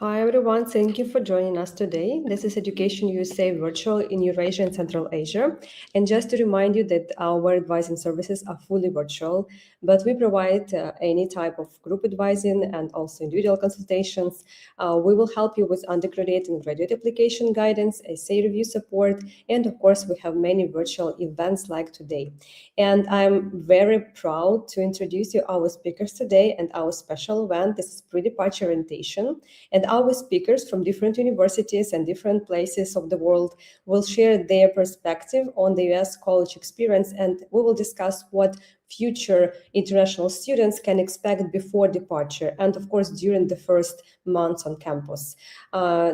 Hi everyone, thank you for joining us today. This is Education USA Virtual in Eurasia and Central Asia. And just to remind you that our advising services are fully virtual, but we provide any type of group advising and also individual consultations. We will help you with undergraduate and graduate application guidance, essay review support, and of course we have many virtual events like today. And I'm very proud to introduce you our speakers today and our special event. This is pre-departure orientation. And our speakers from different universities and different places of the world will share their perspective on the US college experience, and we will discuss what future international students can expect before departure and of course during the first months on campus.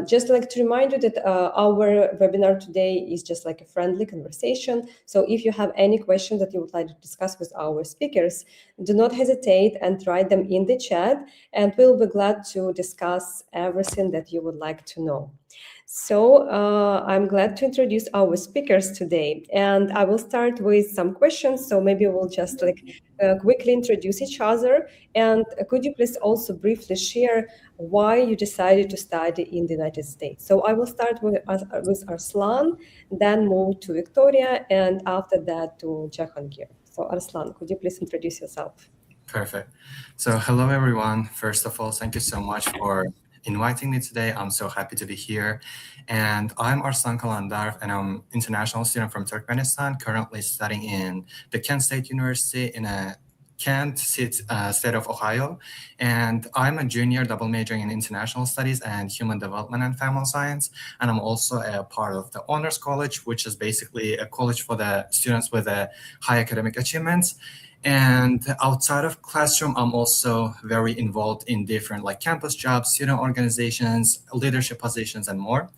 Just like to remind you that our webinar today is just like a friendly conversation. So if you have any questions that you would like to discuss with our speakers, do not hesitate and write them in the chat, and we'll be glad to discuss everything that you would like to know. So I'm glad to introduce our speakers today, and I will start with some questions. So maybe we'll just quickly introduce each other. And could you please also briefly share why you decided to study in the United States? So I will start with Arslan, then move to Victoria, and after that to Jahangir. So Arslan, could you please introduce yourself? Perfect. So hello, everyone. First of all, thank you so much for inviting me today. I'm so happy to be here. And I'm Arslan Kalandarov, and I'm an international student from Turkmenistan, currently studying in the Kent State University in Kent state of Ohio. And I'm a junior double majoring in international studies and human development and family science. And I'm also a part of the Honors College, which is basically a college for the students with high academic achievements. And outside of classroom, I'm also very involved in different campus jobs, student organizations, leadership positions, and more.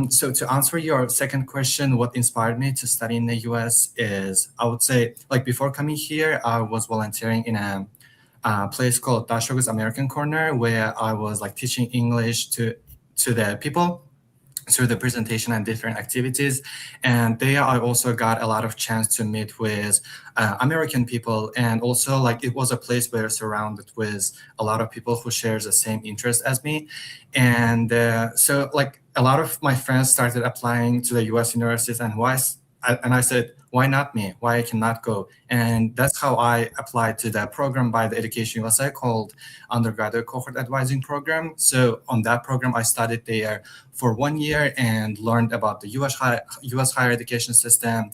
So to answer your second question, what inspired me to study in the US is, I would say, before coming here, I was volunteering in a place called Dashogu's American Corner, where I was teaching English to the people through the presentation and different activities. And there I also got a lot of chance to meet with American people. And also it was a place where surrounded with a lot of people who shares the same interest as me. And so a lot of my friends started applying to the US universities, and I said, why not me? Why I cannot go? And that's how I applied to that program by the Education USA called Undergraduate Cohort Advising Program. So on that program, I studied there for 1 year and learned about the US higher education system,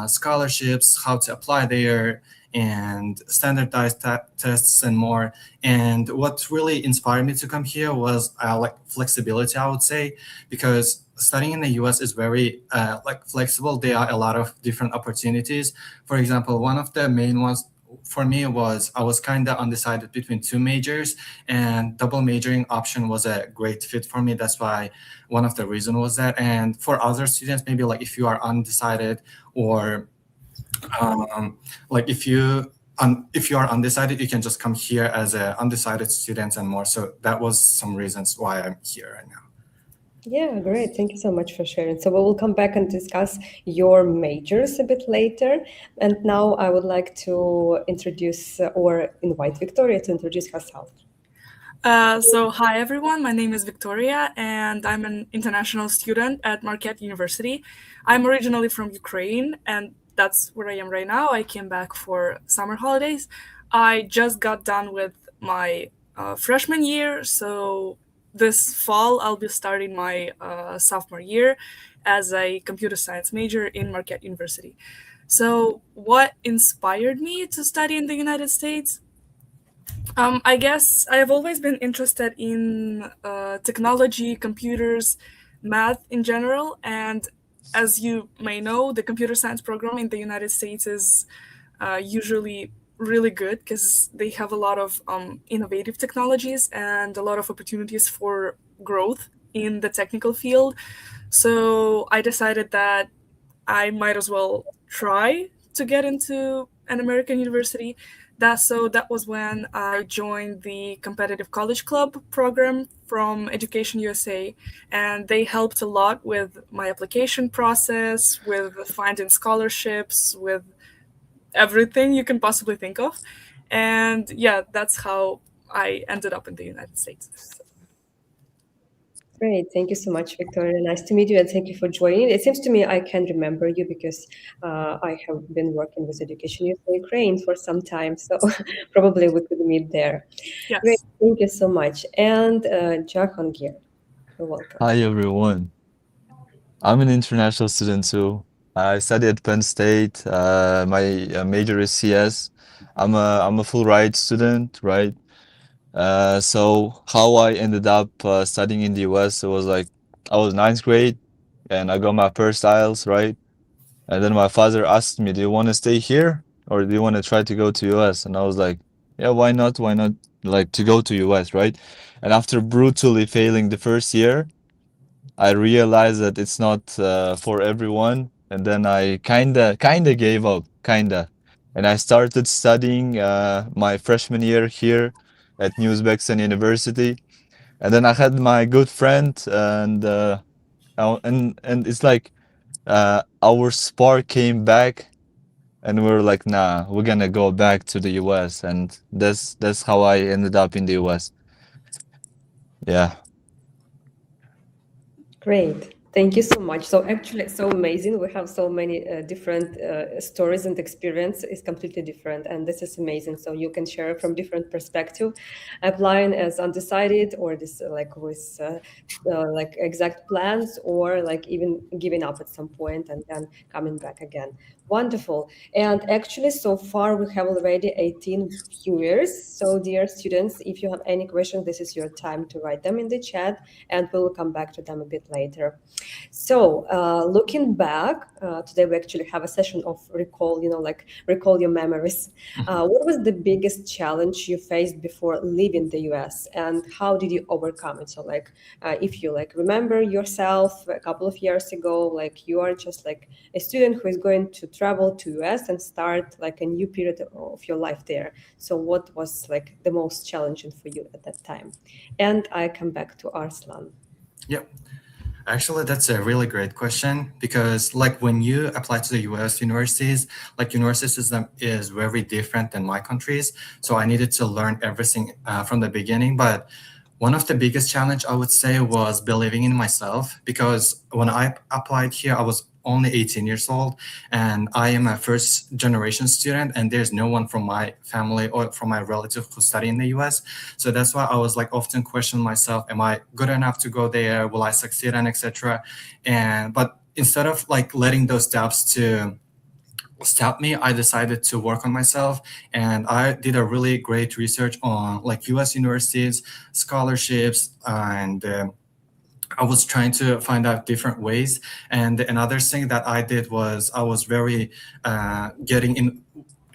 scholarships, how to apply there, and standardized tests and more. And what really inspired me to come here was flexibility, I would say, because studying in the US is very flexible. There are a lot of different opportunities. For example, one of the main ones for me was I was kind of undecided between two majors, and double majoring option was a great fit for me. That's why one of the reasons was that. And for other students, maybe if you are undecided, or if you are undecided, you can just come here as an undecided student and more. So that was some reasons why I'm here right now. Yeah, great. Thank you so much for sharing. So we will come back and discuss your majors a bit later. And now I would like to introduce or invite Victoria to introduce herself. So hi everyone, my name is Victoria and I'm an international student at Marquette University. I'm originally from Ukraine and that's where I am right now. I came back for summer holidays. I just got done with my freshman year, so this fall I'll be starting my sophomore year as a computer science major in Marquette University. So what inspired me to study in the United States? I guess I have always been interested in technology, computers, math in general, and as you may know, the computer science program in the United States is usually really good because they have a lot of innovative technologies and a lot of opportunities for growth in the technical field. So I decided that I might as well try to get into an American university. That was when I joined the competitive college club program from Education USA, and they helped a lot with my application process, with finding scholarships, with everything you can possibly think of. And yeah, that's how I ended up in the United States. Great. Thank you so much, Victoria. Nice to meet you, and thank you for joining. It seems to me I can remember you because I have been working with Education Youth in Ukraine for some time, so probably we could meet there. Great. Yes. Thank you so much. And Jahangir, you're welcome. Hi everyone. I'm an international student too. I study at Penn State. My major is CS. I'm a full ride student, right? So how I ended up studying in the US, it was like I was ninth grade and I got my first IELTS, right? And then my father asked me, "Do you want to stay here or do you want to try to go to US?" And I was like, "Yeah, why not? Why not like to go to US, right?" And after brutally failing the first year, I realized that it's not for everyone, and then I kinda gave up, kinda, and I started studying my freshman year here at New Uzbekistan University, and then I had my good friend, and it's like our spark came back, and we were like, nah, we're gonna go back to the US, and that's how I ended up in the US. Yeah. Great. Thank you so much. So actually, it's so amazing. We have so many different stories and experience is completely different, and this is amazing. So you can share from different perspective, applying as undecided or this like with like exact plans or like even giving up at some point and then coming back again. Wonderful. And actually, so far we have already 18 viewers. So dear students, if you have any questions, this is your time to write them in the chat and we'll come back to them a bit later. So, looking back, today we actually have a session of recall, like recall your memories. What was the biggest challenge you faced before leaving the US and how did you overcome it? So, like, if you like remember yourself a couple of years ago, like you are just like a student who is going to travel to US and start like a new period of your life there. So, what was like the most challenging for you at that time? And I come back to Arslan. Yep. Actually, that's a really great question because, like, when you apply to the U.S. universities, like, university system is very different than my country's. So I needed to learn everything from the beginning. But one of the biggest challenge I would say was believing in myself because when I applied here, I was only 18 years old and I am a first generation student and there's no one from my family or from my relative who study in the US. So that's why I was like often questioning myself, am I good enough to go there? Will I succeed and etc. And but instead of like letting those doubts to stop me, I decided to work on myself and I did a really great research on like US universities, scholarships, and I was trying to find out different ways. And another thing that I did was I was very getting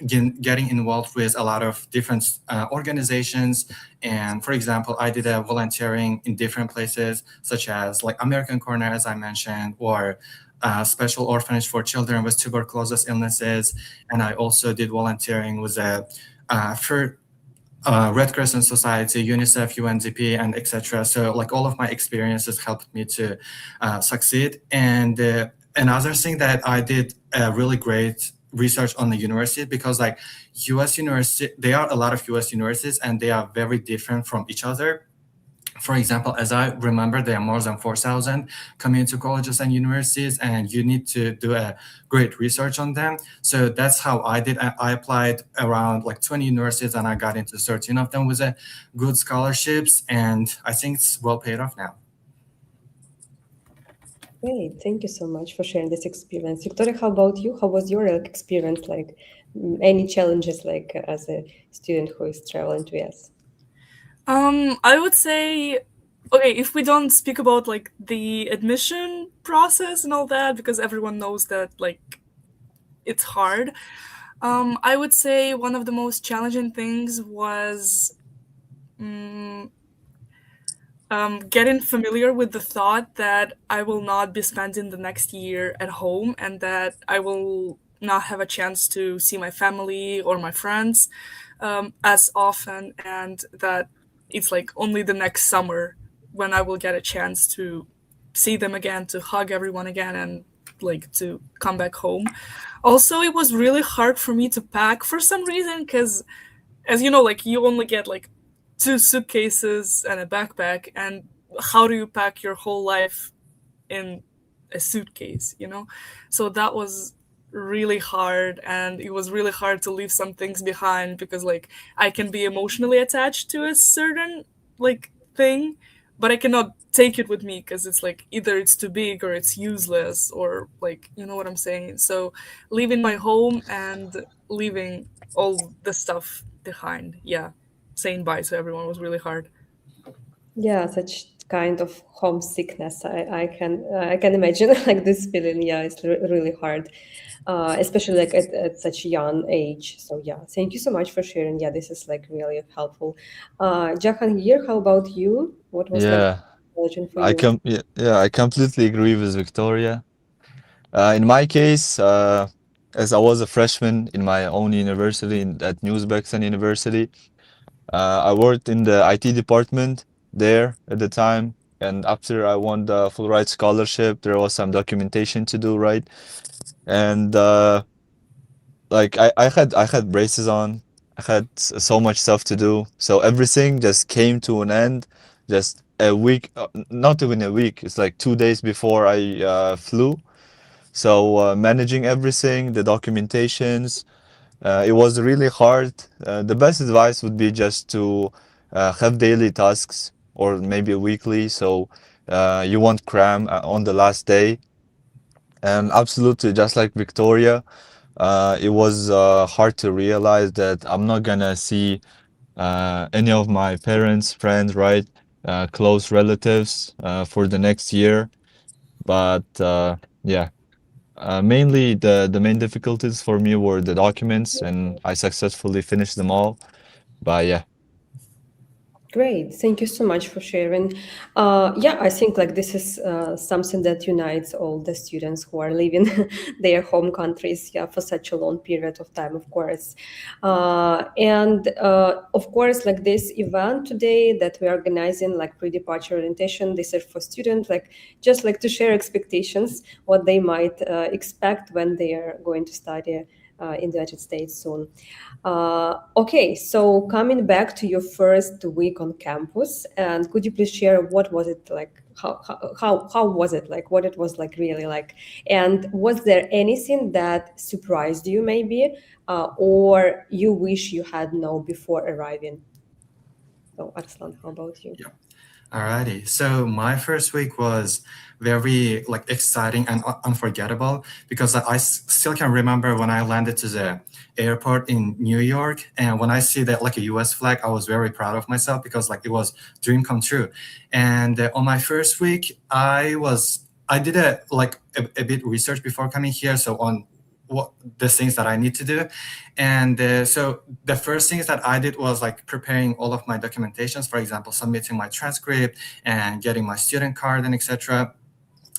involved with a lot of different organizations. And for example, I did a volunteering in different places, such as like American Corner, as I mentioned, or special orphanage for children with tuberculosis illnesses. And I also did volunteering with a for Red Crescent Society, UNICEF, UNDP, and etc. So like all of my experiences helped me to succeed. And another thing that I did a really great research on the university because like US university, there are a lot of US universities and they are very different from each other. For example, as I remember, there are more than 4,000 community colleges and universities, and you need to do a great research on them. So that's how I did. I applied around like 20 universities, and I got into 13 of them with a good scholarships, and I think it's well paid off now. Great, thank you so much for sharing this experience. Victoria, how about you? How was your experience? Like any challenges like as a student who is traveling to US? I would say, okay, if we don't speak about like the admission process and all that, because everyone knows that like it's hard. I would say one of the most challenging things was getting familiar with the thought that I will not be spending the next year at home and that I will not have a chance to see my family or my friends as often, and that it's like only the next summer when I will get a chance to see them again, to hug everyone again, and like to come back home. Also, it was really hard for me to pack for some reason because, as you know, like you only get like two suitcases and a backpack, and how do you pack your whole life in a suitcase, you know? So that was really hard, and it was really hard to leave some things behind because like I can be emotionally attached to a certain like thing, but I cannot take it with me because it's like either it's too big or it's useless, or like, you know what I'm saying? So leaving my home and leaving all the stuff behind, yeah, saying bye to everyone was really hard. Yeah, such kind of homesickness. I can imagine like this feeling. Yeah, it's really hard, especially like at such a young age. So yeah, thank you so much for sharing. Yeah, this is like really helpful. Jahan here, how about you? What was like Yeah, challenging for you? I completely agree with Victoria. In my case, as I was a freshman in my own university at Uzbekistan University, I worked in the IT department there at the time. And after I won the full ride scholarship, there was some documentation to do, right? And like I had braces on. I had so much stuff to do. So everything just came to an end just a week, not even a week. It's like 2 days before I flew. So managing everything, the documentations, it was really hard. The best advice would be just to have daily tasks or maybe weekly, so you won't cram on the last day. And absolutely, just like Victoria, it was hard to realize that I'm not gonna see any of my parents, friends, right, close relatives for the next year. But yeah. Mainly the main difficulties for me were the documents, and I successfully finished them all. But yeah, Great. Thank you so much for sharing. Yeah, I think like this is something that unites all the students who are leaving their home countries, yeah, for such a long period of time, of course. And of course, like this event today that we're organizing, like pre-departure orientation, this is for students, like just like to share expectations, what they might expect when they are going to study in the United States soon. Okay, so coming back to your first week on campus, and could you please share what was it like? How was it like? What it was like really like? And was there anything that surprised you maybe, or you wish you had known before arriving? So Arslan, how about you? Yeah. Alrighty. So my first week was very like exciting and unforgettable because still can remember when I landed to the airport in New York, and when I see that like a US flag, I was very proud of myself because like it was dream come true. And on my first week, I did a bit research before coming here, so on what the things that I need to do. And so the first things that I did was like preparing all of my documentations, for example, submitting my transcript and getting my student card and etc.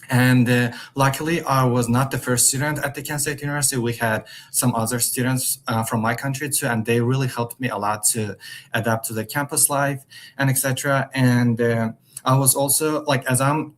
And luckily, I was not the first student at the Kent State University. We had some other students from my country too, and they really helped me a lot to adapt to the campus life and etc. And I was also like, as I'm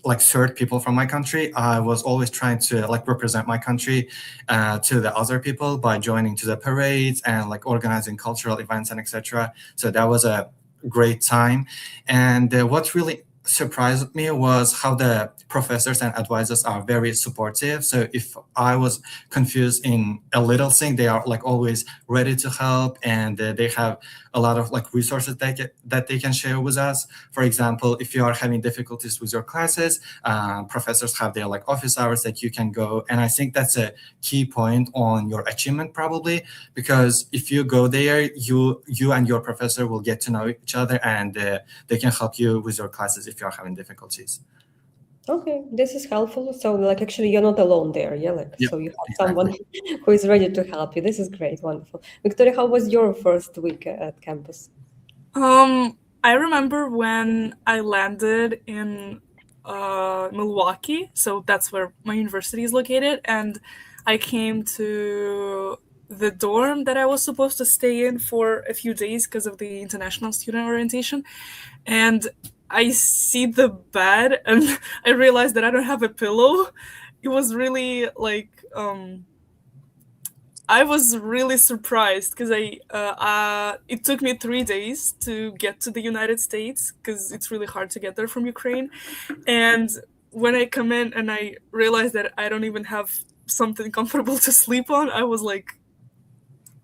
like third people from my country, I was always trying to like represent my country to the other people by joining to the parades and like organizing cultural events and etc. So that was a great time. And what really surprised me was how the professors and advisors are very supportive. So if I was confused in a little thing, they are like always ready to help, and they have a lot of like resources that they can share with us. For example, if you are having difficulties with your classes, professors have their like office hours that you can go. And I think that's a key point on your achievement probably, because if you go there, you and your professor will get to know each other, and they can help you with your classes if you are having difficulties. Okay, this is helpful. So, like, actually, you're not alone there. Yeah, like, Yeah, so you have someone exactly. who is ready to help you. This is great, wonderful. Victoria, how was your first week at campus? I remember when I landed in Milwaukee, so that's where my university is located, and I came to the dorm that I was supposed to stay in for a few days because of the international student orientation, and I see the bed and I realized that I don't have a pillow. It was really like I was really surprised because it took me 3 days to get to the United States because it's really hard to get there from Ukraine. And when I come in and I realized that I don't even have something comfortable to sleep on, I was like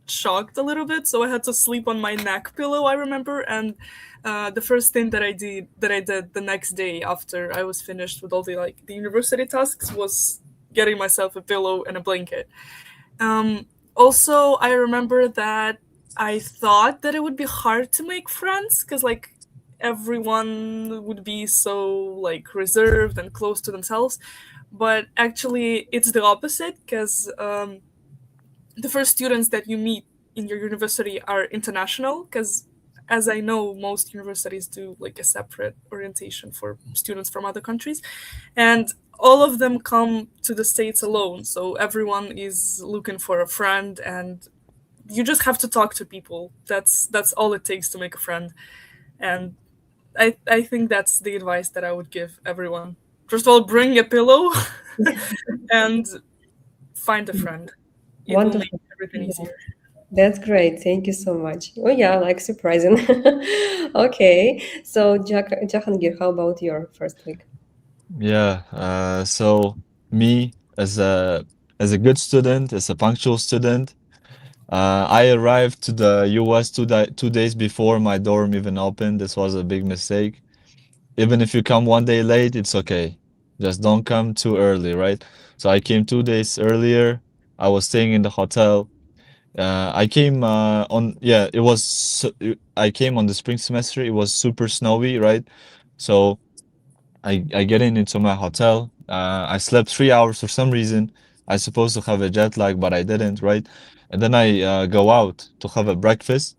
shocked a little bit. So I had to sleep on my neck pillow, I remember. And the first thing that I did the next day after I was finished with all the university tasks was getting myself a pillow and a blanket. Also, I remember that I thought that it would be hard to make friends because everyone would be so reserved and close to themselves, but actually it's the opposite because the first students that you meet in your university are international because as I know most universities do a separate orientation for students from other countries, and all of them come to the States alone, so everyone is looking for a friend and you just have to talk to people. That's all it takes to make a friend. And I think that's the advice that I would give everyone. First of all, bring a pillow and find a friend. It will make Wonderful. everything easier. That's great. Thank you so much. Oh yeah, like surprising. Okay. So Jahangir, how about your first week? Yeah. So me as a good student, as a punctual student, I arrived to the US 2 days before my dorm even opened. This was a big mistake. Even if you come one day late, it's okay. Just don't come too early, right? So I came 2 days earlier. I was staying in the hotel. I came yeah, I came on the spring semester. It was super snowy, right? So I get into my hotel. I slept 3 hours for some reason. I supposed to have a jet lag, but I didn't, right? And then I go out to have a breakfast.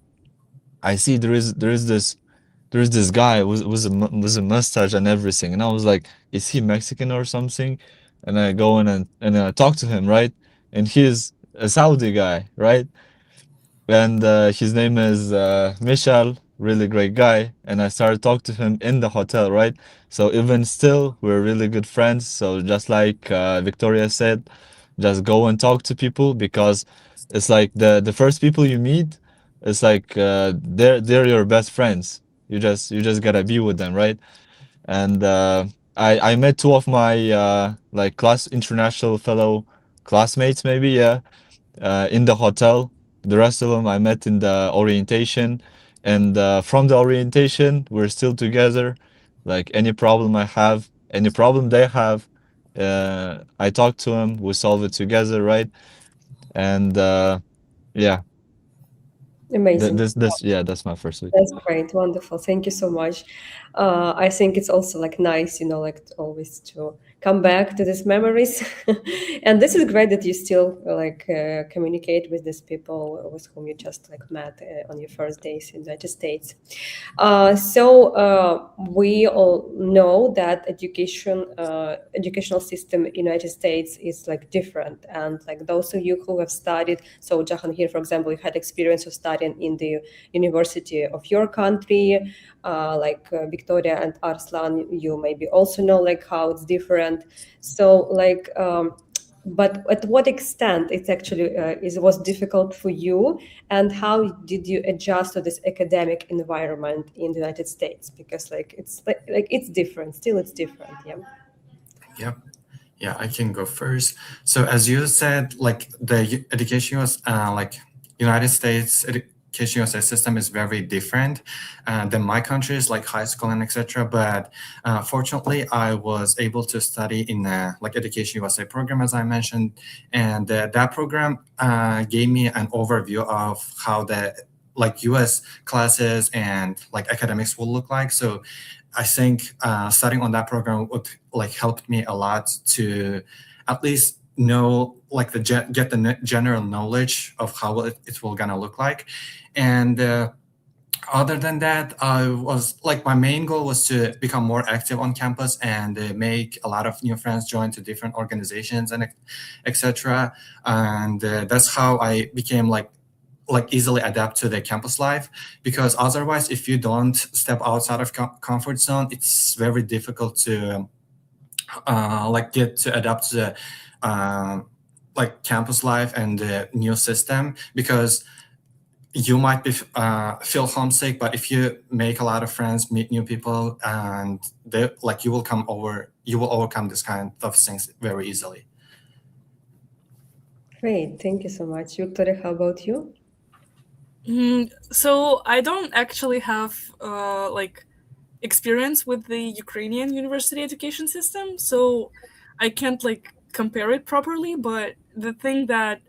I see there is this guy with a mustache and everything, and I was like, is he Mexican or something? And I go in and I talk to him, right? And he's a Saudi guy, right? And his name is Michal, really great guy. And I started talking to him in the hotel, right? So even still, we're really good friends. So just like Victoria said, just go and talk to people because it's like the first people you meet, it's like they're your best friends. You just gotta be with them, right? And I met two of my like class international fellow classmates, maybe, yeah, in the hotel. The rest of them I met in the orientation, and from the orientation, we're still together. Like any problem I have, any problem they have, I talk to them. We solve it together, right? And yeah, Amazing. yeah, that's my first week. That's great. Wonderful. Thank you so much. I think it's also like nice, always to come back to these memories. And this is great that you still communicate with these people with whom you just like met on your first days in the United States. We all know that educational system in United States is like different, and like those of you who have studied, so Jahan here, for example, you had experience of studying in the university of your country, Victoria and Arslan, you maybe also know like how it's different. So but at what extent it's actually was difficult for you, and how did you adjust to this academic environment in the United States? Because it's different, still it's different. Yeah. Yep. Yeah, I can go first. So as you said, like the education was United States education system is very different than my country's like high school and etc. But fortunately, I was able to study in like Education USA program as I mentioned, and that program gave me an overview of how the like US classes and like academics will look like. So I think studying on that program would like helped me a lot to at least know like get the general knowledge of how it will gonna look like. And other than that, I was like my main goal was to become more active on campus and make a lot of new friends, join to different organizations and etc. And that's how I became like easily adapt to the campus life, because otherwise if you don't step outside of comfort zone, it's very difficult to like get to adapt to the like campus life and the new system, because you might be feel homesick, but if you make a lot of friends, meet new people, and they like you will overcome this kind of things very easily. Great, thank you so much. Victoria, how about you? So I don't actually have like experience with the Ukrainian university education system, so I can't like compare it properly. But the thing that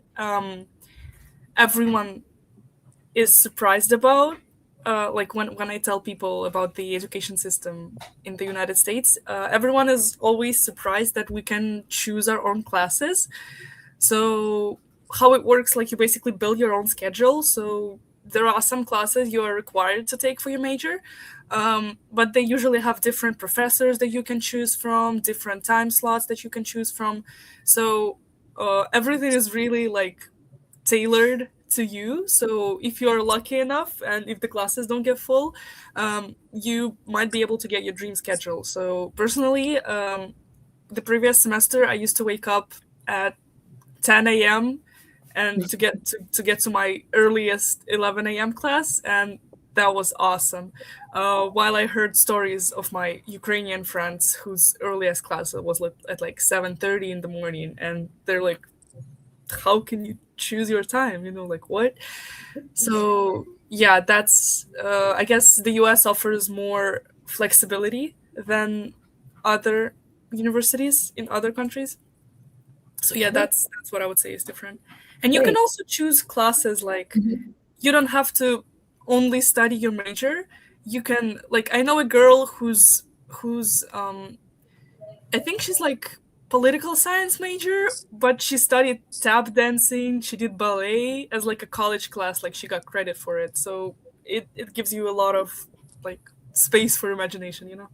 everyone is surprised about, like when I tell people about the education system in the United States, everyone is always surprised that we can choose our own classes. So how it works, like you basically build your own schedule. So there are some classes you are required to take for your major, but they usually have different professors that you can choose from, different time slots that you can choose from. So everything is really like tailored to you. So if you're lucky enough and if the classes don't get full, you might be able to get your dream schedule. So personally, the previous semester I used to wake up at 10 a.m. and to get to my earliest 11 a.m. class, and that was awesome. While I heard stories of my Ukrainian friends whose earliest class was at like 7:30 in the morning, and they're like, "How can you choose your time? You know, like what?" So yeah, that's I guess the U.S. offers more flexibility than other universities in other countries. So yeah, that's what I would say is different. And you can Great. also choose classes like you don't have to only study your major. You can like I know a girl who's I think she's like political science major, but she studied tap dancing, she did ballet as like a college class, like she got credit for it. So it gives you a lot of like space for imagination, you know?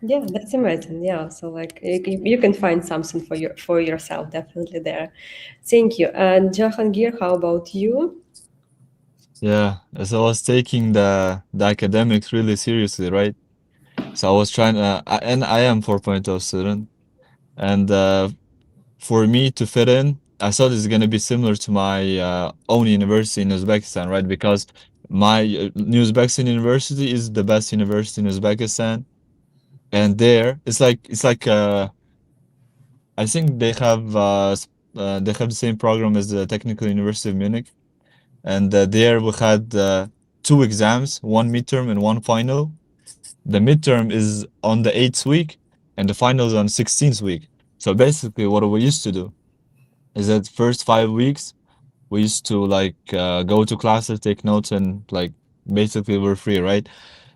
Yeah, that's amazing. Yeah, so like you can find something for yourself definitely there. Thank you. And Jahangir, how about you? Yeah, as I was taking the academics really seriously, right? So I was trying and I am 4.0 student, and for me to fit in, I thought it's gonna be similar to my own university in Uzbekistan, right? Because my Uzbekistan university is the best university in Uzbekistan, and there it's like I think they have the same program as the Technical University of Munich, and there we had two exams, one midterm and one final. The midterm is on the 8th week, and the final is on 16th week. So basically, what we used to do is that first 5 weeks we used to like go to classes, take notes, and like basically we're free, right?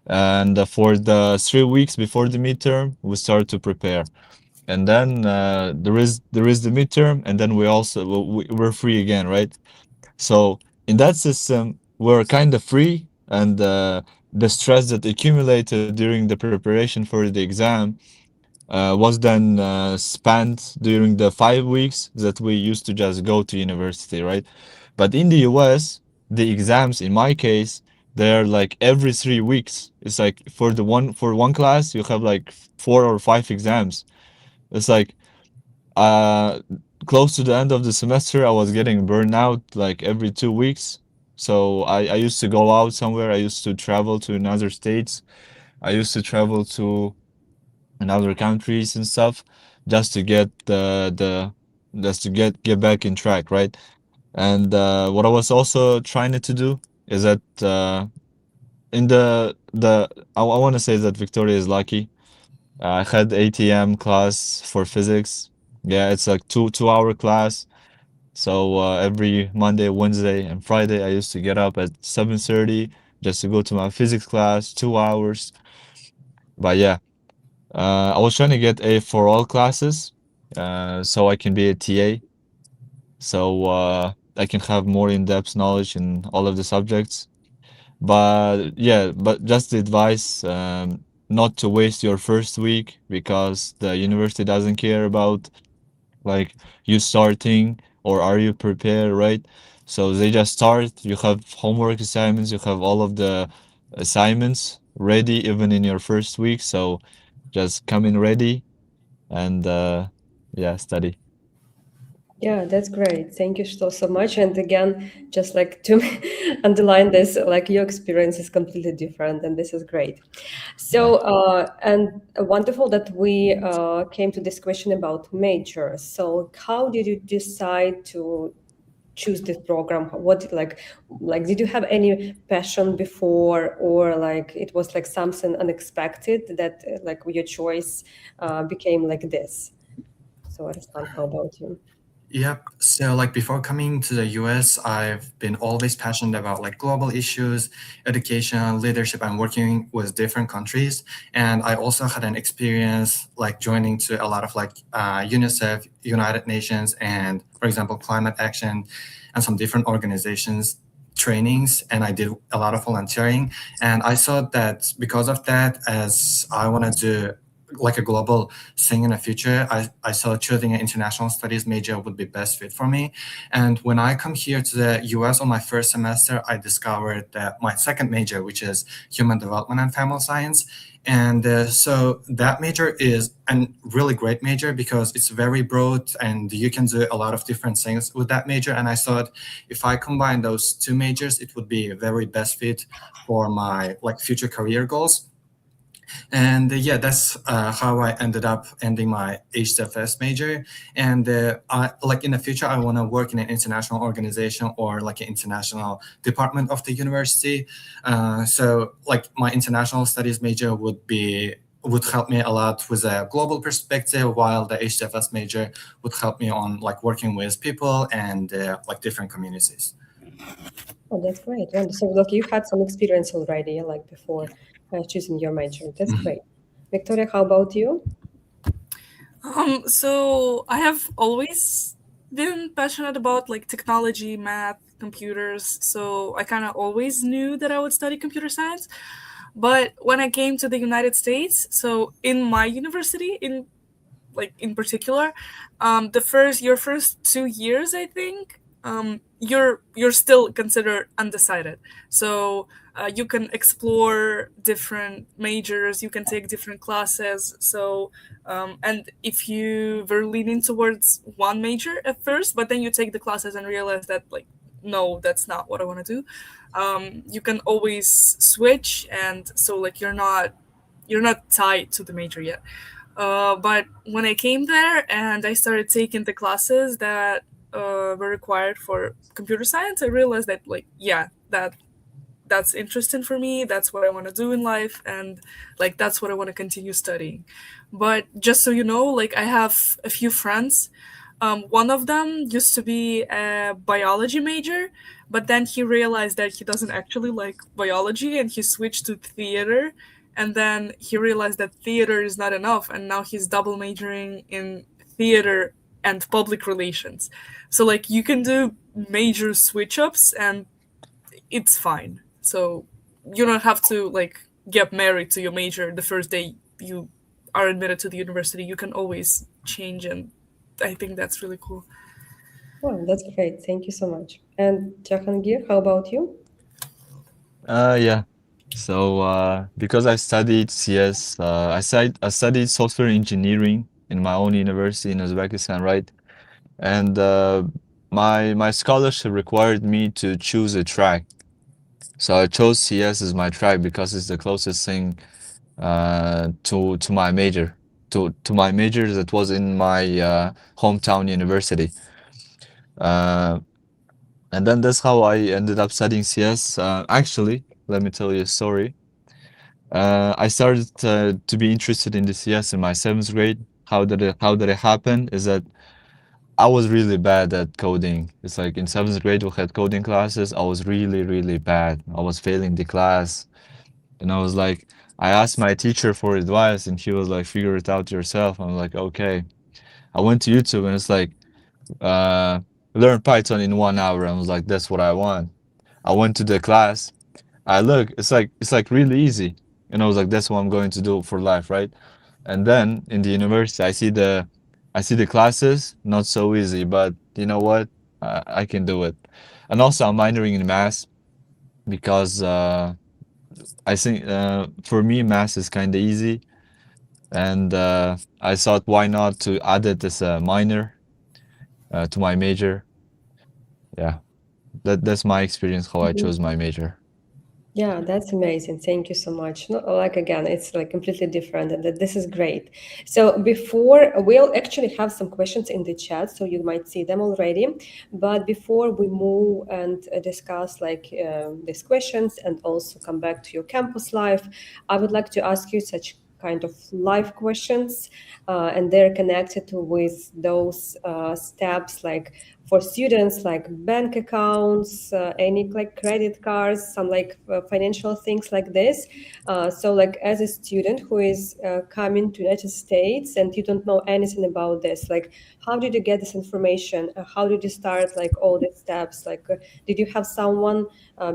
And for the 3 weeks before the midterm, we start to prepare, and then there is the midterm, and then we're free again, right? So in that system, we're kind of free, and the stress that accumulated during the preparation for the exam was then spent during the 5 weeks that we used to just go to university, right? But in the US, the exams, in my case, they're like every 3 weeks. It's like for one class, you have like 4 or 5 exams. It's like uh, close to the end of the semester, I was getting burned out like every 2 weeks. So I used to go out somewhere. I used to travel to another states. I used to travel to another countries and stuff just to get the just to get back in track, right? And what I was also trying to do is that in the I want to say that Victoria is lucky. I had ATM class for physics. Yeah, it's like two-hour class. So every Monday, Wednesday, and Friday, I used to get up at 7:30 just to go to my physics class, 2 hours. But yeah, I was trying to get A for all classes, so I can be a TA, so I can have more in-depth knowledge in all of the subjects. But yeah, but just the advice, not to waste your first week because the university doesn't care about like you starting or are you prepared, right? So they just start, you have homework assignments, you have all of the assignments ready even in your first week. So just come in ready and yeah, study. Yeah, that's great. Thank you so much. And again, just like to underline this, like your experience is completely different, and this is great. So, Yeah. and wonderful that we came to this question about majors. So, how did you decide to choose this program? What like did you have any passion before, or like it was like something unexpected that like your choice became like this? So, Arslan, how about you? Yep. So like before coming to the US, I've been always passionate about like global issues, education, leadership, and working with different countries. And I also had an experience like joining to a lot of like UNICEF, United Nations, and for example, climate action and some different organizations trainings. And I did a lot of volunteering. And I saw that because of that, as I want to do like a global thing in the future, I saw choosing an international studies major would be best fit for me. And when I come here to the US on my first semester, I discovered that my second major, which is human development and family science. And so that major is a really great major because it's very broad and you can do a lot of different things with that major. And I thought if I combine those two majors, it would be a very best fit for my like future career goals. And yeah, that's how I ended up ending my HFS major. And I like in the future, I want to work in an international organization or like an international department of the university. So like my international studies major would help me a lot with a global perspective, while the HFS major would help me on like working with people and like different communities. Oh, that's great. Wonderful. So, look, you had some experience already, like before choosing your major. That's Mhm. great. Victoria, how about you? So I have always been passionate about like technology, math, computers. So I kind of always knew that I would study computer science. But when I came to the United States, so in my university, in particular, the first your first 2 years, I think, you're still considered undecided. So you can explore different majors, you can take different classes. So and if you were leaning towards one major at first, but then you take the classes and realize that like no, that's not what I want to do. You can always switch, and so like you're not tied to the major yet. But when I came there and I started taking the classes that were required for computer science, I realized that like yeah, that's interesting for me. That's what I want to do in life, and like that's what I want to continue studying. But just so you know, like I have a few friends. One of them used to be a biology major, but then he realized that he doesn't actually like biology, and he switched to theater. And then he realized that theater is not enough, and now he's double majoring in theater and public relations. So like you can do major switch ups, and it's fine. So you don't have to like get married to your major the first day you are admitted to the university. You can always change, and I think that's really cool. Well, that's great. Thank you so much. And Jahangir, how about you? Yeah. So, because I studied CS, I studied software engineering in my own university in Uzbekistan, right? And my scholarship required me to choose a track. So I chose CS as my track because it's the closest thing to my major, to my major that was in my hometown university. Uh, and then that's how I ended up studying CS. Actually, let me tell you a story. I started to be interested in the CS in my seventh grade. How did it happen? Is that I was really bad at coding. It's like in seventh grade we had coding classes. I was really, really bad. I was failing the class. And I was like, I asked my teacher for advice and he was like, figure it out yourself. I'm like, okay. I went to YouTube and it's like, uh, learn Python in 1 hour. I was like, that's what I want. I went to the class. I look, it's like really easy. And I was like, that's what I'm going to do for life, right? And then in the university, I see the classes, not so easy, but you know what? I can do it. And also I'm minoring in math because I think for me math is kind of easy, and I thought why not to add it as a minor. to my major. Yeah, that's my experience how I chose my major. Yeah, that's amazing. Thank you so much. No, like again, it's like completely different, and this is great. So before we'll actually have some questions in the chat, so you might see them already. But before we move and discuss like these questions and also come back to your campus life, I would like to ask you such kind of life questions, and they're connected with those steps like for students like bank accounts, any like credit cards, some like financial things like this. So like as a student who is coming to United States and you don't know anything about this, like how did you get this information? How did you start like all these steps? Like did you have someone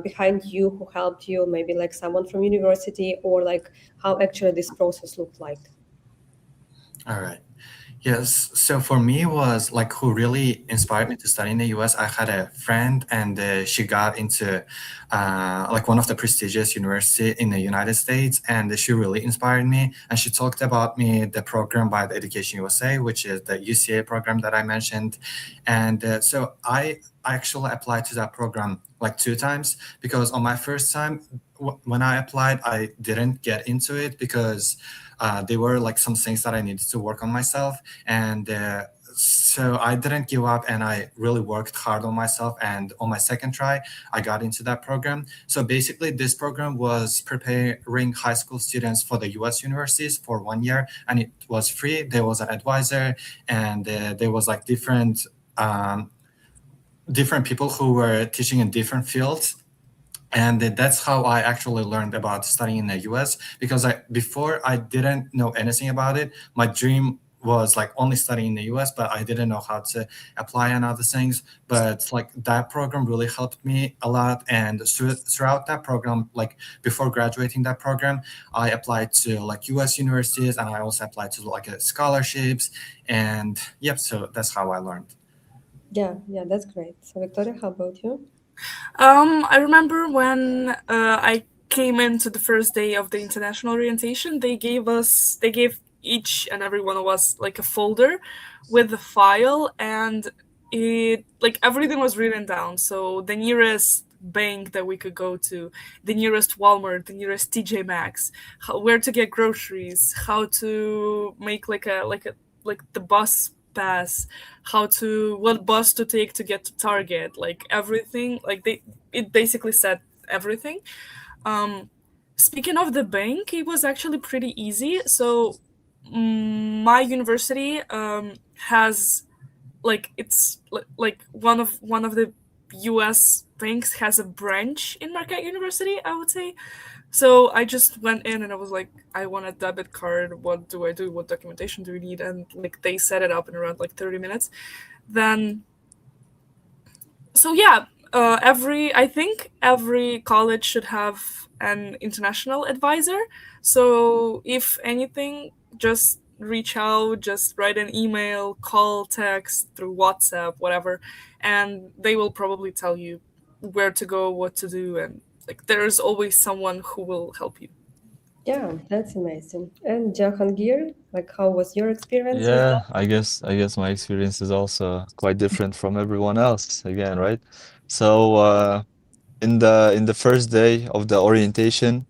behind you who helped you, maybe like someone from university, or like how actually this process looked like? All right. Yes. So for me, it was like who really inspired me to study in the US. I had a friend, and she got into like one of the prestigious university in the United States, and she really inspired me. And she talked about me the program by the Education USA, which is the UCA program that I mentioned. And so I actually applied to that program like two times, because on my first time when I applied, I didn't get into it because there were like some things that I needed to work on myself, and so I didn't give up, and I really worked hard on myself. And on my second try, I got into that program. So basically, this program was preparing high school students for the U.S. universities for 1 year, and it was free. There was an advisor, and there was like different people who were teaching in different fields, and that's how I actually learned about studying in the US, because before I didn't know anything about it. My dream was like only studying in the US, but I didn't know how to apply and other things. But like that program really helped me a lot, and throughout that program, like before graduating that program, I applied to like US universities, and I also applied to like scholarships, and yep, so that's how I learned. Yeah, that's great. So Victoria, how about you? I remember when I came into the first day of the international orientation, they gave each and every one of us like a folder with the file, and it like everything was written down. So the nearest bank that we could go to, the nearest Walmart, the nearest TJ Maxx, where to get groceries, how to make like the bus pass, how to what bus to take to get to Target, like everything. Like it basically said everything. Um, Speaking of the bank, it was actually pretty easy. So my university has like it's like one of the U.S. banks has a branch in Marquette University, I would say. So I just went in and I was like, I want a debit card. What do I do? What documentation do we need? And like they set it up in around like 30 minutes. Then so yeah, every I think every college should have an international advisor. So if anything, just reach out, just write an email, call, text through WhatsApp, whatever, and they will probably tell you where to go, what to do, and like there's always someone who will help you. Yeah, that's amazing. And Jahangir, like how was your experience with Yeah, that? I guess my experience is also quite different from everyone else again, right? So in the first day of the orientation,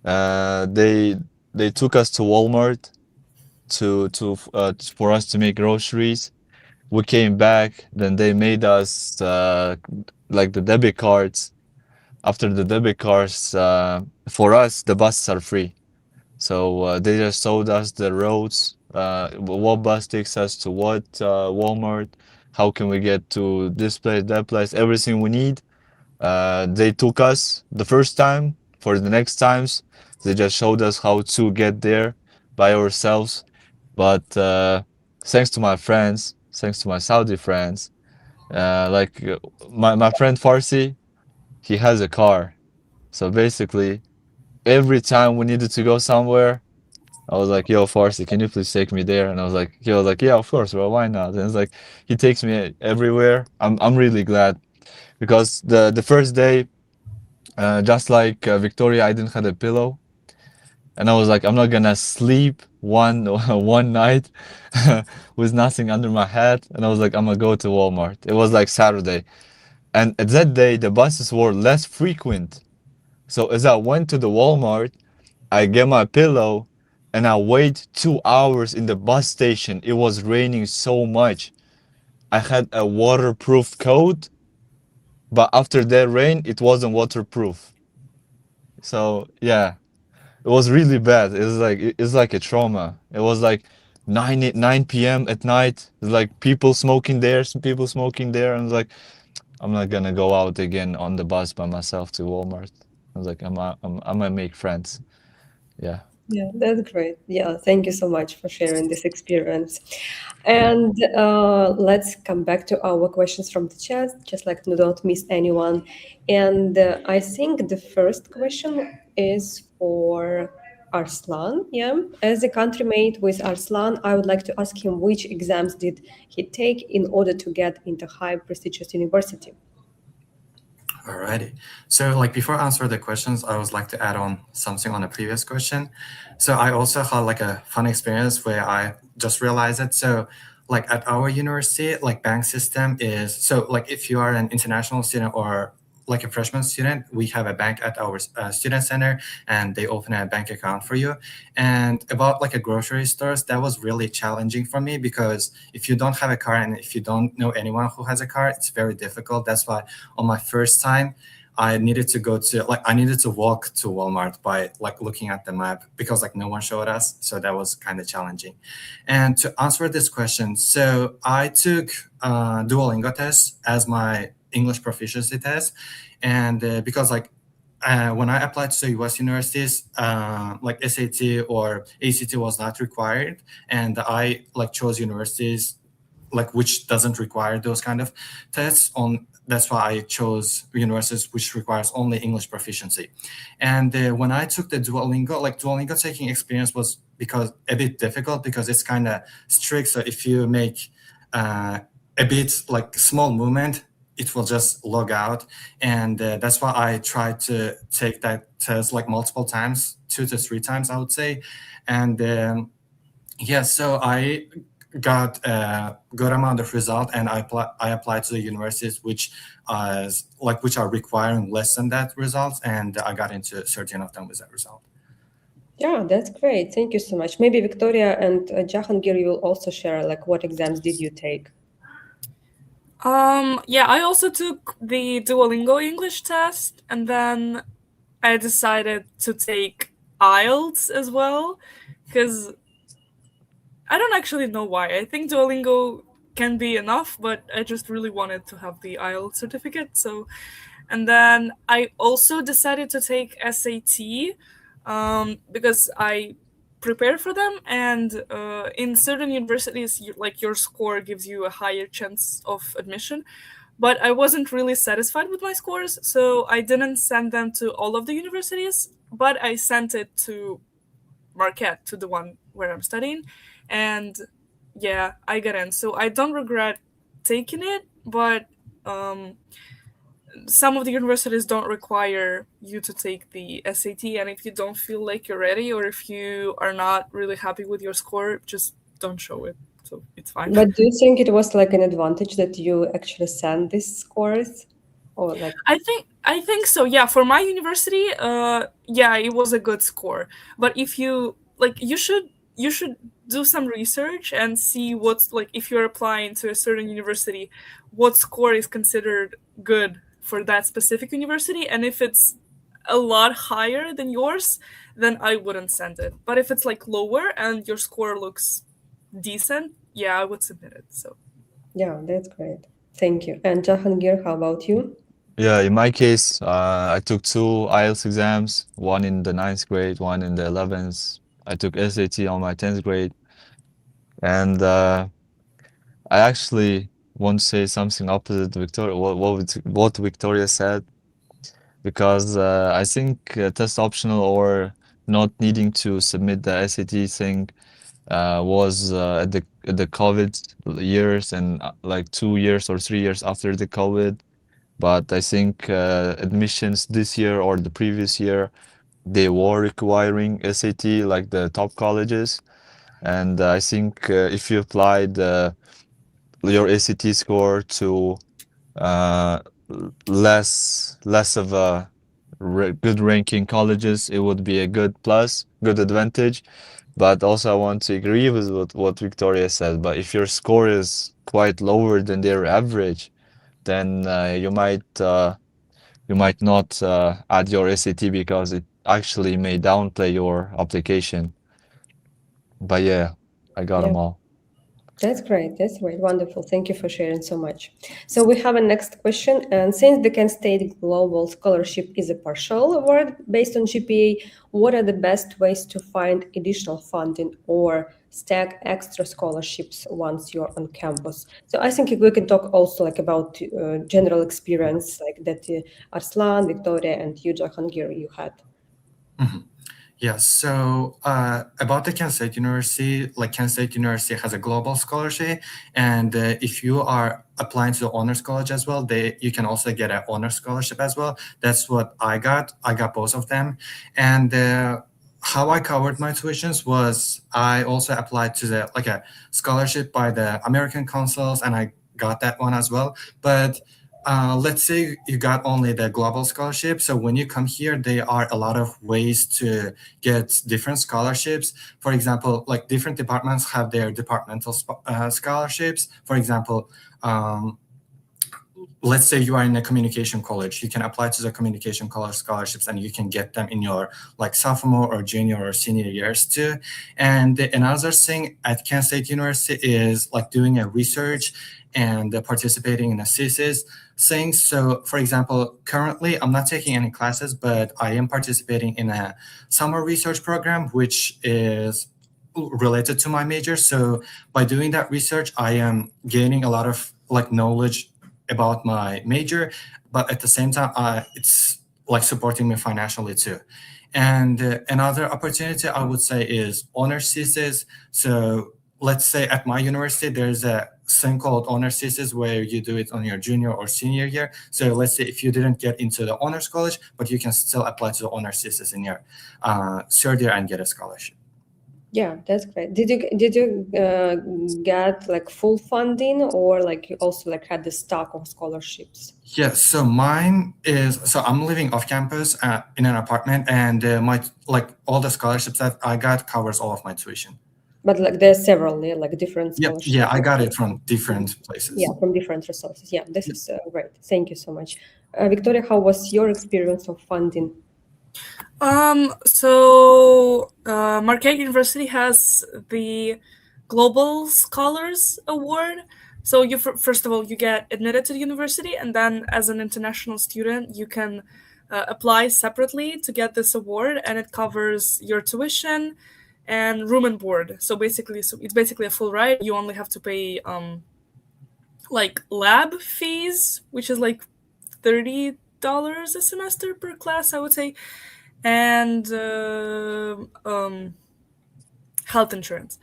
they took us to Walmart for us to make groceries. We came back, then they made us like the debit cards. After the debit cards, for us the buses are free. So they just showed us the roads, what bus takes us to what Walmart, how can we get to this place, that place, everything we need. They took us the first time. For the next times, they just showed us how to get there by ourselves. But thanks to my friends, thanks to my Saudi friends, like my friend Farsi, he has a car. So basically, every time we needed to go somewhere, I was like, "Yo, Farsi, can you please take me there?" And I was like, he was like, "Yeah, of course, bro. Why not?" And it's like he takes me everywhere. I'm really glad because the first day, just like Victoria, I didn't have a pillow, and I was like, I'm not gonna sleep one one night with nothing under my head, and I was like, I'm gonna go to Walmart. It was like Saturday, and at that day the buses were less frequent. So as I went to the Walmart, I get my pillow and I wait 2 hours in the bus station. It was raining so much. I had a waterproof coat, but after that rain, it wasn't waterproof. So yeah, it was really bad. It's like a trauma. It was like 9 p.m. at night. It's like people smoking there, some people smoking there, and I was like, I'm not gonna go out again on the bus by myself to Walmart. I was like, I'm gonna make friends. Yeah. Yeah, that's great. Yeah, thank you so much for sharing this experience. And let's come back to our questions from the chat, just like to don't miss anyone. And I think the first question is for Arslan. Yeah, as a country mate with Arslan, I would like to ask him which exams did he take in order to get into high prestigious university. Alrighty. So like before I answer the questions, I would like to add on something on the previous question. So I also had like a fun experience where I just realized it. So like at our university, like bank system is, so like if you are an international student or like a freshman student, we have a bank at our student center and they open a bank account for you. And about like a grocery stores, that was really challenging for me because if you don't have a car and if you don't know anyone who has a car, it's very difficult. That's why on my first time, I needed to go to like I needed to walk to Walmart by like looking at the map because like no one showed us. So that was kind of challenging. And to answer this question, so I took Duolingo test as my English proficiency test, and because like when I applied to U.S. universities, like SAT or ACT was not required, and I like chose universities like which doesn't require those kind of tests on. That's why I chose universities which requires only English proficiency. And when I took the Duolingo, like Duolingo taking experience was because a bit difficult because it's kind of strict. So if you make a bit like small movement, it will just log out. And that's why I tried to take that test like multiple times, 2 to 3 times, I would say. And yeah, so I got a good amount of result and I applied to the universities which which are requiring less than that results, and I got into certain of them with that result. Yeah, that's great. Thank you so much. Maybe Victoria and Jahangir, you will also share like what exams did you take? Yeah, I also took the Duolingo English test, and then I decided to take IELTS as well, because I don't actually know why. I think Duolingo can be enough, but I just really wanted to have the IELTS certificate. So, and then I also decided to take SAT because I prepared for them, and in certain universities, like your score gives you a higher chance of admission. But I wasn't really satisfied with my scores, so I didn't send them to all of the universities, but I sent it to Marquette, to the one where I'm studying, and yeah, I got in. So I don't regret taking it, but um, some of the universities don't require you to take the SAT, and if you don't feel like you're ready or if you are not really happy with your score, just don't show it. So it's fine. But do you think it was like an advantage that you actually sent these scores? Or like I think so. Yeah, for my university, yeah, it was a good score. But if you like, you should do some research and see what's like if you're applying to a certain university, what score is considered good for that specific university, and if it's a lot higher than yours, then I wouldn't send it. But if it's like lower and your score looks decent, yeah, I would submit it. So yeah, that's great. Thank you. And Jahangir, how about you? Yeah, in my case, I took two IELTS exams, one in the ninth grade, one in the 11th. I took SAT on my 10th grade, and I actually want to say something opposite to Victoria, what Victoria said, because I think test optional or not needing to submit the SAT thing was at the COVID years and like 2 years or 3 years after the COVID. But I think admissions this year or the previous year, they were requiring SAT, like the top colleges. And I think if you applied your ACT score to uh, less of a good ranking colleges, it would be a good plus, good advantage. But also I want to agree with what Victoria said. But if your score is quite lower than their average, then you might not add your SAT because it actually may downplay your application. But yeah, I got Yeah. them all. That's great. That's great. Wonderful. Thank you for sharing so much. So we have a next question. And since the Kent State Global Scholarship is a partial award based on GPA, what are the best ways to find additional funding or stack extra scholarships once you're on campus? So I think we can talk also like about general experience like that Arslan, Victoria, and you, Jahangir, you had. Mhm. Yeah, so about the Kent State University, like Kent State University has a global scholarship, and if you are applying to the honors college as well, you can also get an honors scholarship as well. That's what I got. I got both of them, and how I covered my tuitions was I also applied to the like a scholarship by the American consuls, and I got that one as well. But let's say you got only the global scholarship. So when you come here, there are a lot of ways to get different scholarships. For example, like different departments have their departmental scholarships. For example, let's say you are in a communication college, you can apply to the communication college scholarships and you can get them in your like sophomore or junior or senior years too. And another thing at Kent State University is like doing a research and participating in a thesis thing. So for example, currently I'm not taking any classes, but I am participating in a summer research program, which is related to my major. So by doing that research, I am gaining a lot of like knowledge about my major, but at the same time, it's like supporting me financially too. And another opportunity I would say is honors thesis. So let's say at my university, there's a thing called honors thesis where you do it on your junior or senior year. So let's say if you didn't get into the honors college, but you can still apply to the honors thesis in your third year and get a scholarship. Yeah, that's great. Did you get like full funding or like you also like had the stock of scholarships? Yeah, so mine is so I'm living off campus in an apartment, and my like all the scholarships that I got covers all of my tuition. But like there's several, yeah, like different Yeah, scholarships. yeah, I got it from different places. Yeah, from different resources. Yeah, this is great. Thank you so much. Victoria, how was your experience of funding? So Marquette University has the Global Scholars Award. So you first of all you get admitted to the university, and then as an international student you can apply separately to get this award, and it covers your tuition and room and board. So it's basically a full ride. You only have to pay like lab fees, which is like $30 a semester per class, I would say, and health insurance.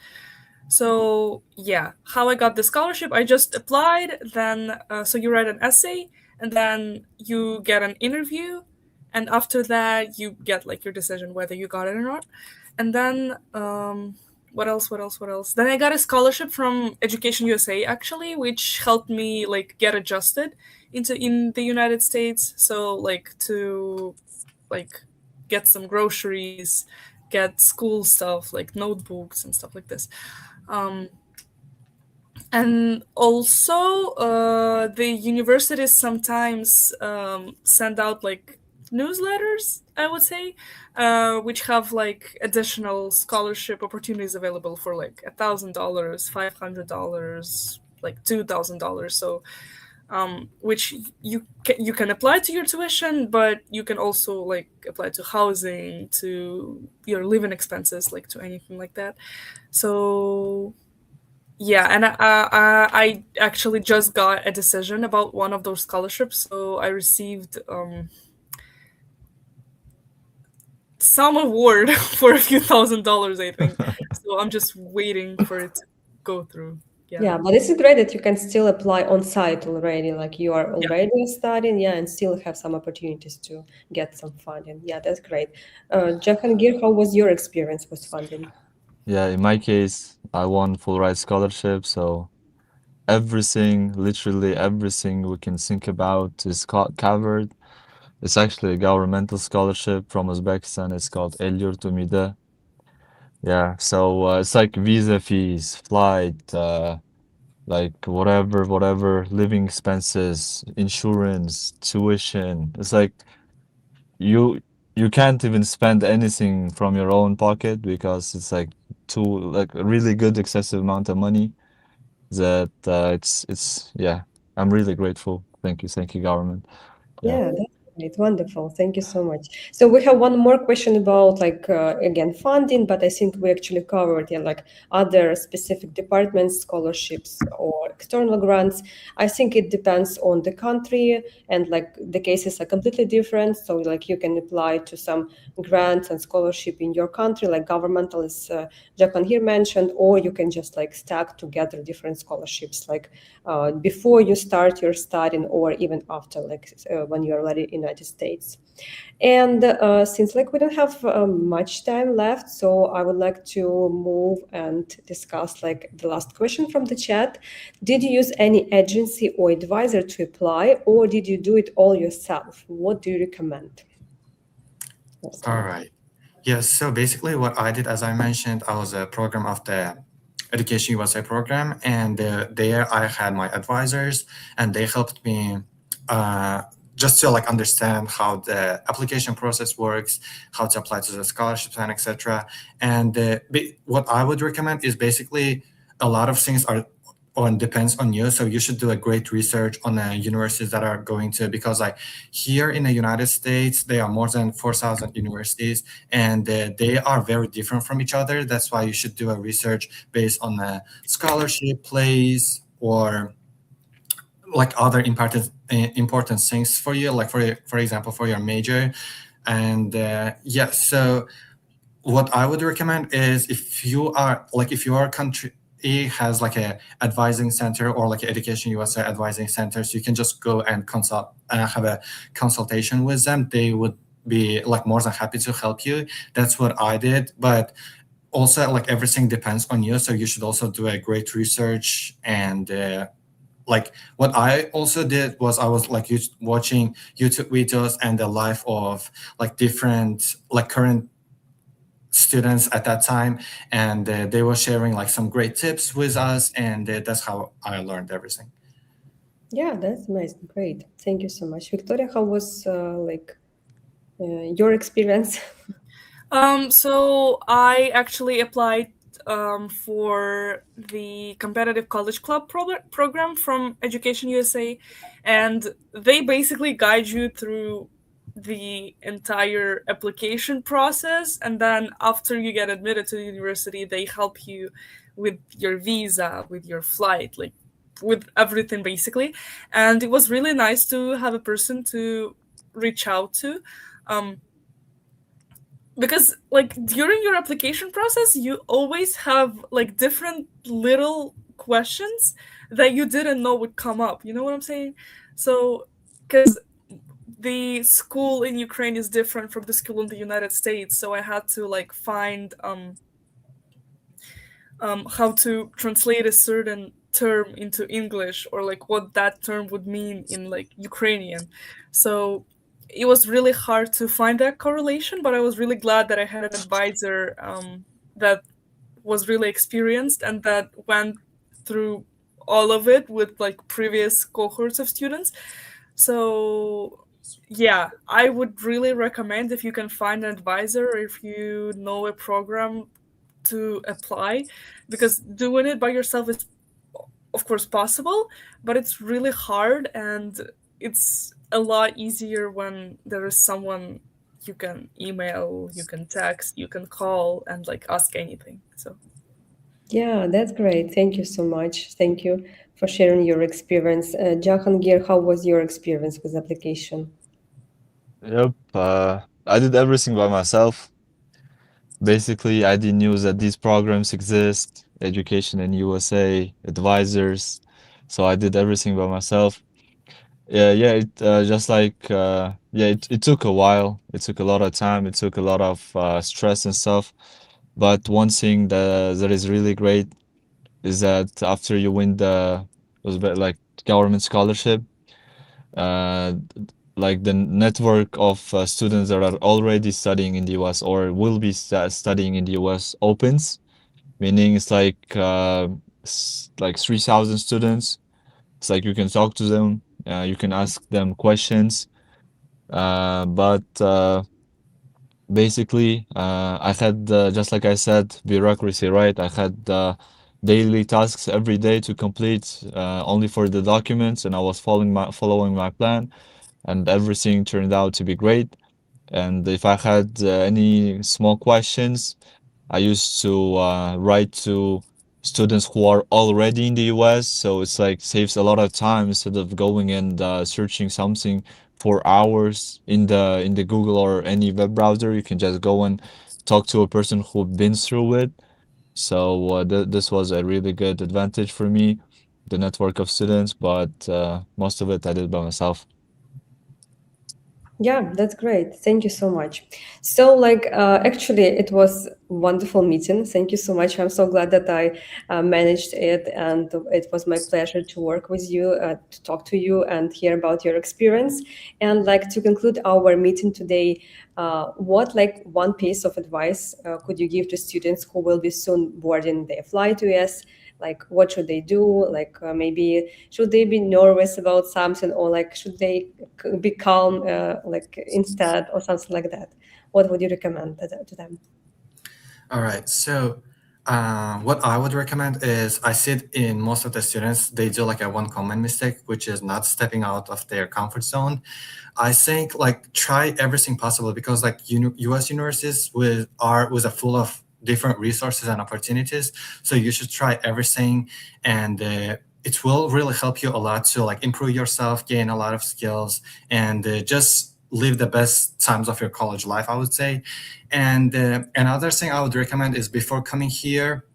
So yeah, how I got the scholarship, I just applied. Then so you write an essay, and then you get an interview, and after that you get like your decision whether you got it or not. And then what else? What else? What else? Then I got a scholarship from Education USA actually, which helped me like get adjusted in the United States. So like to like get some groceries, get school stuff like notebooks and stuff like this. Um, and also, the universities sometimes send out like newsletters, I would say, which have like additional scholarship opportunities available for like $1,000, $500, like $2,000. So which you can apply to your tuition, but you can also like apply to housing, to your living expenses, like to anything like that. So yeah, and I actually just got a decision about one of those scholarships, so I received some award for a few $1,000s, I think. So I'm just waiting for it to go through. Yeah, but this is great that you can still apply on site already, like you are Yeah. already studying, yeah, and still have some opportunities to get some funding. Yeah, that's great. Jahangir, how was your experience with funding? Yeah, in my case, I won full ride scholarship, so everything, literally everything we can think about is covered. It's actually a governmental scholarship from Uzbekistan. It's called Elyor Tumide. Yeah, so it's like visa fees, flight, like whatever, living expenses, insurance, tuition. It's like you you can't even spend anything from your own pocket because it's like too like a really good excessive amount of money that it's yeah. I'm really grateful. Thank you, government. Yeah. Yeah, that's great. Wonderful. Thank you so much. So we have one more question about like again funding, but I think we actually covered yeah, like other specific departments, scholarships or external grants. I think it depends on the country and like the cases are completely different. So like you can apply to some grants and scholarship in your country, like governmental, as Jacqueline here mentioned, or you can just like stack together different scholarships, like before you start your studying or even after, like when you're already in the United States. And since like we don't have much time left, so I would like to move and discuss like the last question from the chat. Did you use any agency or advisor to apply, or did you do it all yourself? What do you recommend? All right. Yes. So basically, what I did, as I mentioned, I was a program of the Education USA program, and there I had my advisors, and they helped me uh, just to like understand how the application process works, how to apply to the scholarship plan, etc. And what I would recommend is basically a lot of things are on depends on you. So you should do a great research on the universities that are going to, because like here in the United States, there are more than 4,000 universities, and they are very different from each other. That's why you should do a research based on the scholarship place or like other important things for you, like for example for your major. And yeah, so what I would recommend is if your country has like a advising center or like Education USA advising centers, you can just go and consult, have a consultation with them. They would be like more than happy to help you. That's what I did, but also like everything depends on you. So you should also do a great research. And like what I also did was I was like watching YouTube videos and the life of like different like current students at that time, and they were sharing like some great tips with us, and that's how I learned everything. Yeah, that's nice. Great. Thank you so much. Victoria, how was your experience? So I actually applied for the competitive college club program from Education USA, and they basically guide you through the entire application process, and then after you get admitted to the university, they help you with your visa, with your flight, like with everything basically. And it was really nice to have a person to reach out to. Um, because like during your application process you always have like different little questions that you didn't know would come up, you know what I'm saying? So because the school in Ukraine is different from the school in the United States, so I had to like find how to translate a certain term into English, or like what that term would mean in like Ukrainian. So it was really hard to find that correlation, but I was really glad that I had an advisor that was really experienced and that went through all of it with like previous cohorts of students. So yeah, I would really recommend, if you can find an advisor or if you know a program, to apply, because doing it by yourself is of course possible, but it's really hard, and it's a lot easier when there is someone you can email, you can text, you can call and like ask anything. So Yeah, that's great. Thank you so much. Thank you for sharing your experience. Jahangir, how was your experience with application? Yep. I did everything by myself. Basically, I didn't knew that these programs exist, Education in USA, advisors. So I did everything by myself. Yeah, it just like yeah, it took a while. It took a lot of time. It took a lot of stress and stuff. But one thing that is really great is that after you win the was bit like government scholarship, uh, like the network of students that are already studying in the US or will be studying in the US opens, meaning it's like 3,000 students. It's like you can talk to them, you can ask them questions, but basically, I had, just like I said, bureaucracy, right? I had daily tasks every day to complete, only for the documents, and I was following my plan, and everything turned out to be great. And if I had any small questions, I used to write to students who are already in the US, so it's like saves a lot of time instead of going and searching something for hours in the Google or any web browser. You can just go and talk to a person who's been through it. So this was a really good advantage for me, the network of students, but most of it I did by myself. Yeah, that's great. Thank you so much. So, actually, it was wonderful meeting. Thank you so much. I'm so glad that I managed it, and it was my pleasure to work with you, to talk to you, and hear about your experience. And like to conclude our meeting today, what like one piece of advice could you give to students who will be soon boarding their flight to US? Like what should they do, like maybe should they be nervous about something, or like should they be calm like instead, or something like that? What would you recommend to them? All right. So, what I would recommend is I see it in most of the students, they do like a one common mistake, which is not stepping out of their comfort zone. I think like try everything possible because like US universities with a full of different resources and opportunities. So you should try everything, and it will really help you a lot to like improve yourself, gain a lot of skills, and just live the best times of your college life, I would say. And another thing I would recommend is before coming here,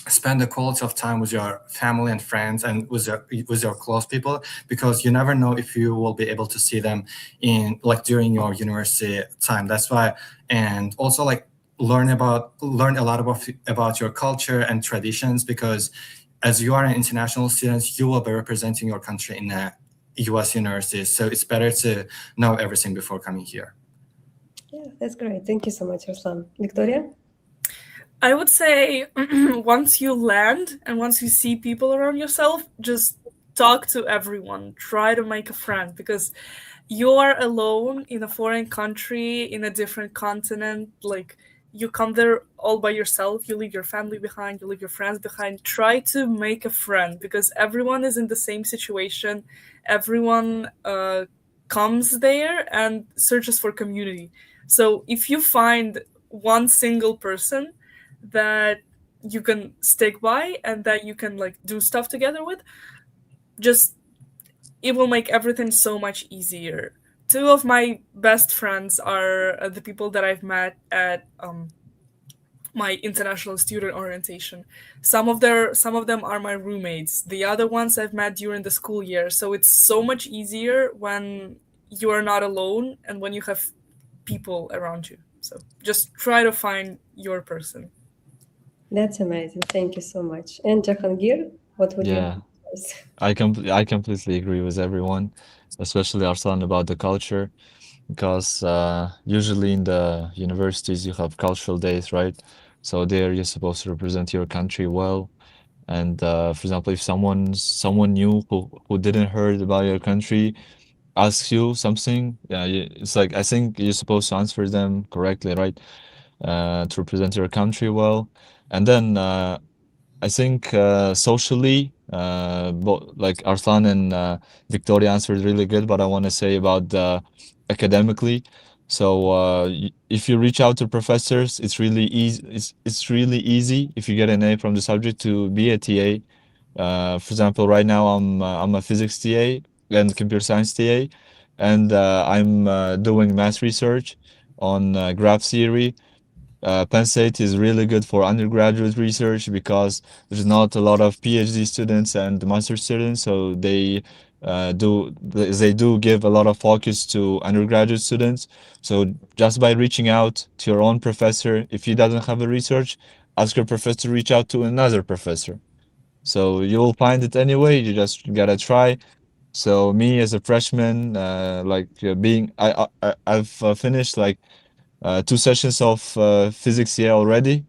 spend the quality of time with your family and friends and with your close people, because you never know if you will be able to see them in like during your university time. That's why. And also like learn a lot about your culture and traditions, because as you are an international student, you will be representing your country in a US university, so it's better to know everything before coming here. Yeah, that's great. Thank you so much, Ruslan. Victoria? I would say once you land and once you see people around yourself, just talk to everyone. Try to make a friend, because you are alone in a foreign country, in a different continent. Like, you come there all by yourself. You leave your family behind, you leave your friends behind. Try to make a friend, because everyone is in the same situation. Everyone comes there and searches for community. So if you find one single person that you can stick by and that you can like do stuff together with, just it will make everything so much easier. Two of my best friends are the people that I've met at my international student orientation. Some of them are my roommates. The other ones I've met during the school year. So it's so much easier when you are not alone and when you have people around you. So just try to find your person. That's amazing. Thank you so much. And Jahangir, what would you Yeah, advise? I completely agree with everyone, especially Arslan about the culture, because usually in the universities you have cultural days, right? So there you're supposed to represent your country well. And for example, if someone new who didn't heard about your country asks you something, yeah, it's like I think you're supposed to answer them correctly, right? To represent your country well. And then I think socially, like Arslan and Victoria answered really good, but I want to say about academically. So if you reach out to professors, it's really easy. It's really easy if you get an A from the subject to be a TA. For example, right now I'm a physics TA and computer science TA, and I'm doing math research on graph theory. Penn State is really good for undergraduate research because there's not a lot of PhD students and master students, so they do give a lot of focus to undergraduate students. So just by reaching out to your own professor, if he doesn't have a research, ask your professor to reach out to another professor. So you will find it anyway. You just gotta try. So me as a freshman, I've finished like 2 sessions of physics year already.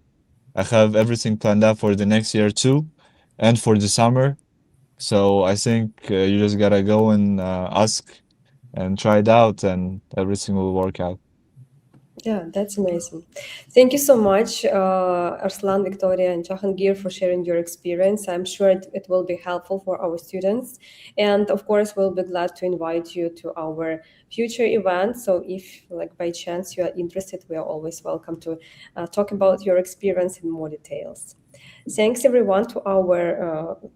I have everything planned out for the next year too, and for the summer. So I think you just gotta go and ask and try it out, and everything will work out. Yeah, that's amazing. Thank you so much, Arslan, Victoria, and Jahangir, for sharing your experience. I'm sure it will be helpful for our students. And of course, we'll be glad to invite you to our future events. So if, like, by chance you are interested, we are always welcome to talk about your experience in more details. Thanks everyone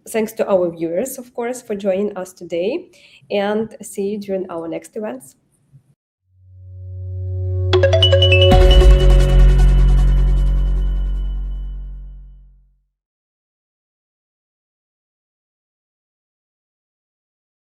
thanks to our viewers, of course, for joining us today, and see you during our next events.